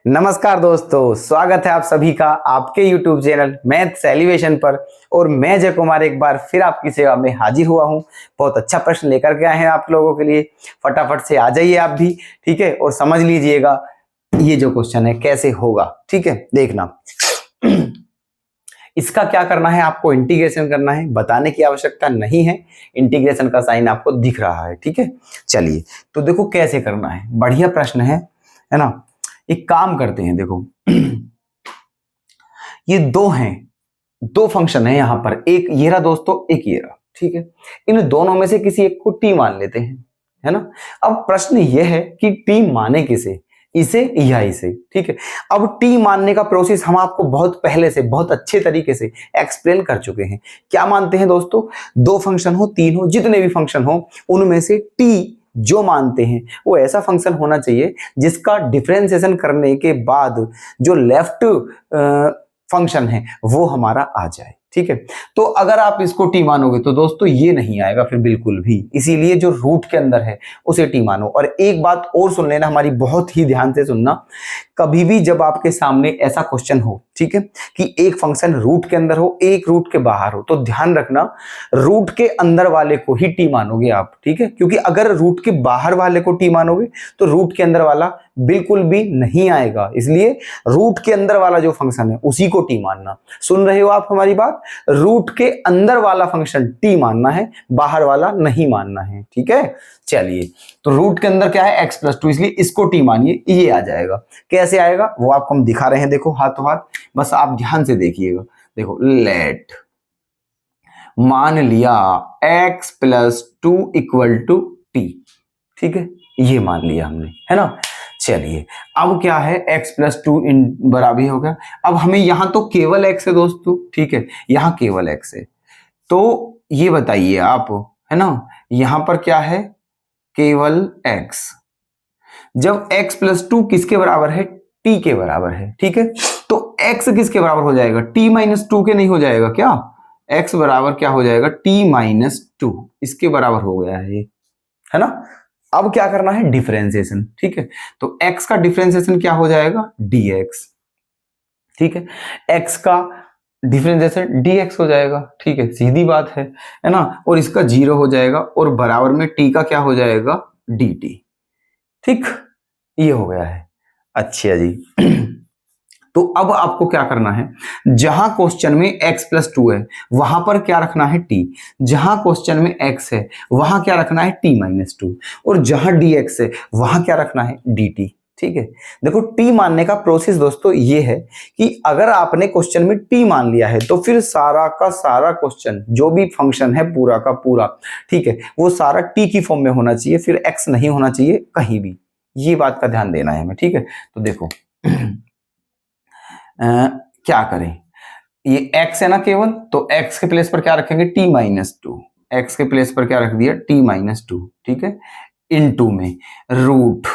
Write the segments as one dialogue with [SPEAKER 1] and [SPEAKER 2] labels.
[SPEAKER 1] नमस्कार दोस्तों, स्वागत है आप सभी का आपके YouTube चैनल मैथ्स एलिवेशन पर। और मैं जय कुमार एक बार फिर आपकी सेवा में हाजिर हुआ हूं। बहुत अच्छा प्रश्न लेकर के आए हैं आप लोगों के लिए। फटाफट से आ जाइए आप भी, ठीक है, और समझ लीजिएगा ये जो क्वेश्चन है कैसे होगा। ठीक है, देखना इसका क्या करना है, आपको इंटीग्रेशन करना है, बताने की आवश्यकता नहीं है। इंटीग्रेशन का साइन आपको दिख रहा है, ठीक है। चलिए तो देखो कैसे करना है, बढ़िया प्रश्न है ना। एक काम करते हैं, देखो ये दो हैं, दो फंक्शन है यहां पर, एक ये रहा दोस्तों, एक ये रहा, ठीक है। इन दोनों में से किसी एक को टी मान लेते हैं, है ना। अब प्रश्न यह है कि टी माने किसे, इसे या इसे, ठीक है। अब टी मानने का प्रोसेस हम आपको बहुत पहले से बहुत अच्छे तरीके से एक्सप्लेन कर चुके हैं। क्या मानते हैं दोस्तों, दो फंक्शन हो, तीन हो, जितने भी फंक्शन हो, उनमें से टी जो मानते हैं वो ऐसा फंक्शन होना चाहिए जिसका डिफरेंशिएशन करने के बाद जो लेफ्ट फंक्शन है वो हमारा आ जाए, ठीक है। तो अगर आप इसको टी मानोगे तो दोस्तों ये नहीं आएगा फिर बिल्कुल भी, इसीलिए जो रूट के अंदर है उसे टी मानो। और एक बात और सुन लेना हमारी, बहुत ही ध्यान से सुनना, कभी भी जब आपके सामने ऐसा क्वेश्चन हो, ठीक है, कि एक फंक्शन रूट के अंदर हो, एक रूट के बाहर हो, तो ध्यान रखना रूट के अंदर वाले को ही टी मानोगे आप, ठीक है। क्योंकि अगर रूट के बाहर वाले को टी मानोगे तो रूट के अंदर वाला बिल्कुल भी नहीं आएगा। इसलिए रूट के अंदर वाला जो फंक्शन है उसी को टी मानना। सुन रहे हो आप हमारी बात, रूट के अंदर वाला फंक्शन टी मानना है, बाहर वाला नहीं मानना है, ठीक है। चलिए तो रूट के अंदर क्या है x+2, इसलिए इसको टी मानिए, ये आ जाएगा। कैसे आएगा वो आपको हम दिखा रहे हैं, देखो हाथों हाथ, बस आप ध्यान से देखिएगा। देखो लेट मान लिया x+2 इक्वल टू टी, ठीक है, ये मान लिया हमने, है ना। चलिए अब क्या है, x+2 इन बराबर हो गया। अब हमें यहां तो केवल x है दोस्तों, ठीक है, यहां केवल x है। तो ये बताइए आप, है ना, यहां पर क्या है, केवल x। जब x+2 किसके बराबर है, t के बराबर है, ठीक है। तो x किसके बराबर हो जाएगा, t-2 के नहीं हो जाएगा क्या, x बराबर क्या हो जाएगा, t-2, इसके बराबर हो गया है ये, है ना। अब क्या करना है, डिफरेंशिएशन, ठीक है। तो x का डिफरेंशिएशन क्या हो जाएगा, dx, ठीक है। x का डिफरेंशिएशन dx हो जाएगा, ठीक है, सीधी बात है ना। और इसका 0 हो जाएगा और बराबर में t का क्या हो जाएगा, dt, ठीक, ये हो गया है। अच्छा जी तो अब आपको क्या करना है, जहां क्वेश्चन में x+2 है वहां पर क्या रखना है t, जहां क्वेश्चन में x है वहां क्या रखना है t-2, और जहां dx है वहां क्या रखना है dt, ठीक है। देखो t मानने का प्रोसेस दोस्तों ये है कि अगर आपने क्वेश्चन में t मान लिया है तो फिर सारा का सारा क्वेश्चन जो भी फंक्शन है पूरा का पूरा, ठीक है, वो सारा t की फॉर्म में होना चाहिए, फिर x नहीं होना चाहिए कहीं भी। ये बात का ध्यान देना है हमें, ठीक है। तो देखो क्या करें, ये x है ना केवल, तो x के प्लेस पर क्या रखेंगे, t-2, x के प्लेस पर क्या रख दिया, t-2, ठीक है, इनटू में रूट,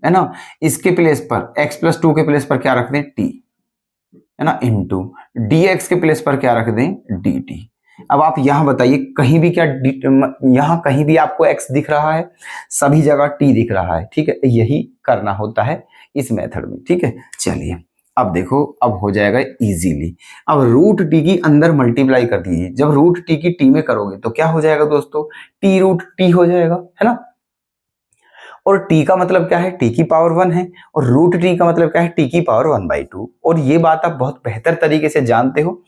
[SPEAKER 1] है ना, इसके प्लेस पर x+2 के प्लेस पर क्या रख दें, t, है ना, इनटू dx के प्लेस पर क्या रख दें, dt। अब आप यहां बताइए कहीं भी क्या, यहां कहीं भी आपको x दिख रहा है, सभी जगह t दिख रहा है, ठीक है। यही करना होता है इस मेथड में, ठीक है। चलिए अब देखो, अब हो जाएगा इजीली। अब रूट टी की अंदर मल्टीप्लाई कर दीजिए, जब रूट टी की टी में करोगे तो क्या हो जाएगा दोस्तों, t√t हो जाएगा, है ना। और t का मतलब क्या है, t की पावर 1 है, और रूट टी का मतलब क्या है, t की पावर 1/2। और ये बात आप बहुत बेहतर तरीके से जानते हो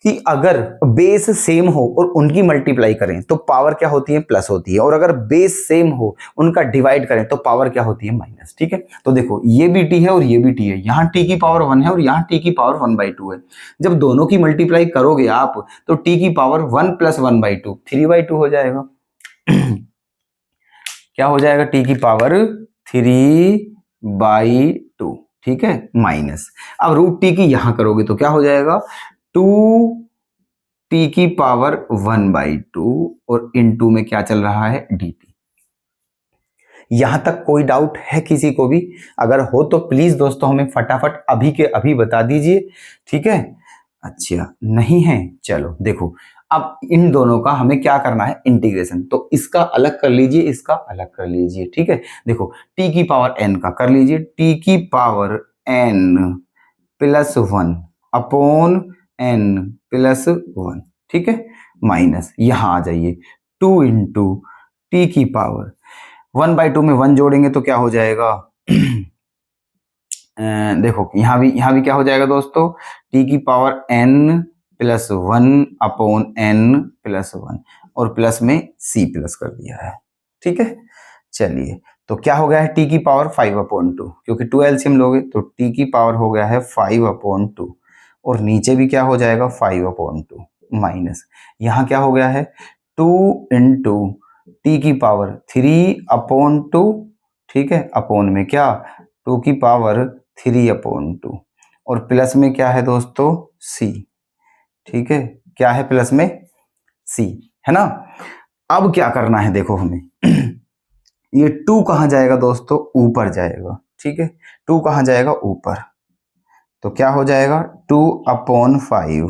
[SPEAKER 1] कि अगर बेस सेम हो और उनकी मल्टीप्लाई करें तो पावर क्या होती है, प्लस होती है, और अगर बेस सेम हो उनका डिवाइड करें तो पावर क्या होती है, माइनस, ठीक है। तो देखो ये भी t है और ये भी t है, यहाँ t की पावर 1 है और यहाँ t की पावर 1/2 है। जब दोनों की मल्टीप्लाई करोगे आप तो t की पावर 1 + 1/2 3/2 हो जाएगा। क्या हो जाएगा, t की पावर 3/2, ठीक है, माइनस। अब रूट t की यहां करोगे तो क्या हो जाएगा, 2t की पावर 1/2, और इनटू में क्या चल रहा है, dt। यहां तक कोई डाउट है किसी को भी, अगर हो तो प्लीज दोस्तों हमें फटाफट अभी के अभी बता दीजिए, ठीक है। अच्छा नहीं है, चलो देखो अब इन दोनों का हमें क्या करना है, इंटीग्रेशन। तो इसका अलग कर लीजिए, इसका अलग कर लीजिए, ठीक है। देखो t की पावर n का कर लीजिए, t की power n plus 1 upon n plus 1, ठीक है, माइनस यहां आ जाइए 2 इंटू टी की पावर 1/2 में 1 जोड़ेंगे तो क्या हो जाएगा देखो यहां भी क्या हो जाएगा दोस्तों, टी की power n plus 1 upon n plus 1 और प्लस में c प्लस कर दिया है, ठीक है। चलिए तो क्या हो गया है टी की पावर 5/2, क्योंकि 2 एलसीएम लोगे तो टी की पावर हो गया है 5/2 और नीचे भी क्या हो जाएगा 5/2 माइनस यहाँ क्या हो गया है 2 इंटू टी की पावर 3/2, ठीक है, अपॉन में क्या 2 की पावर 3/2 और प्लस में क्या है दोस्तों c, ठीक है, क्या है प्लस में c, है ना। अब क्या करना है देखो हमें ये 2 कहां जाएगा दोस्तों, ऊपर जाएगा, ठीक है, 2 कहां जाएगा ऊपर, तो क्या हो जाएगा 2/5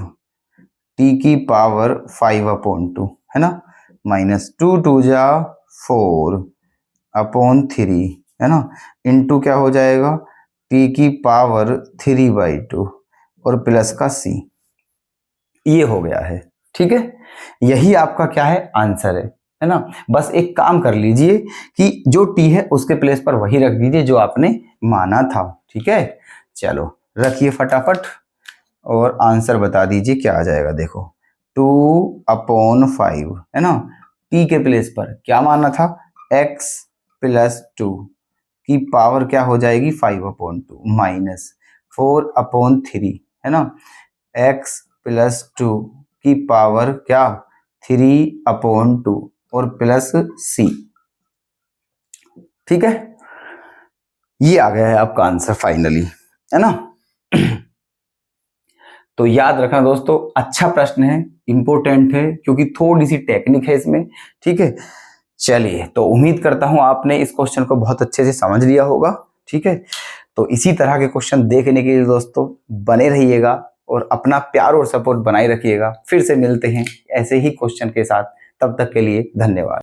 [SPEAKER 1] टी की पावर 5/2, है ना, माइनस 2 2 जा 4/3, है ना, इंटू क्या हो जाएगा टी की पावर 3/2 और प्लस का c, ये हो गया है, ठीक है। यही आपका क्या है आंसर है ना। बस एक काम कर लीजिए कि जो टी है उसके प्लेस पर वही रख दीजिए जो आपने माना था, ठीक है। चलो रखिए फटाफट और आंसर बता दीजिए क्या आ जाएगा। देखो 2/5 है ना, टी के प्लेस पर क्या माना था x प्लस 2 की पावर क्या हो जाएगी 5/2 माइनस 4/3, है ना, x प्लस 2 की पावर क्या 3/2 और प्लस c, ठीक है। ये आ गया है आपका आंसर फाइनली, है ना। तो याद रखना दोस्तों, अच्छा प्रश्न है, इंपॉर्टेंट है क्योंकि थोड़ी सी टेक्निक है इसमें, ठीक है। चलिए तो उम्मीद करता हूं आपने इस क्वेश्चन को बहुत अच्छे से समझ लिया होगा, ठीक है। तो इसी तरह के क्वेश्चन देखने के लिए दोस्तों बने रहिएगा और अपना प्यार और सपोर्ट बनाए रखिएगा। फिर से मिलते हैं ऐसे ही क्वेश्चन के साथ, तब तक के लिए धन्यवाद।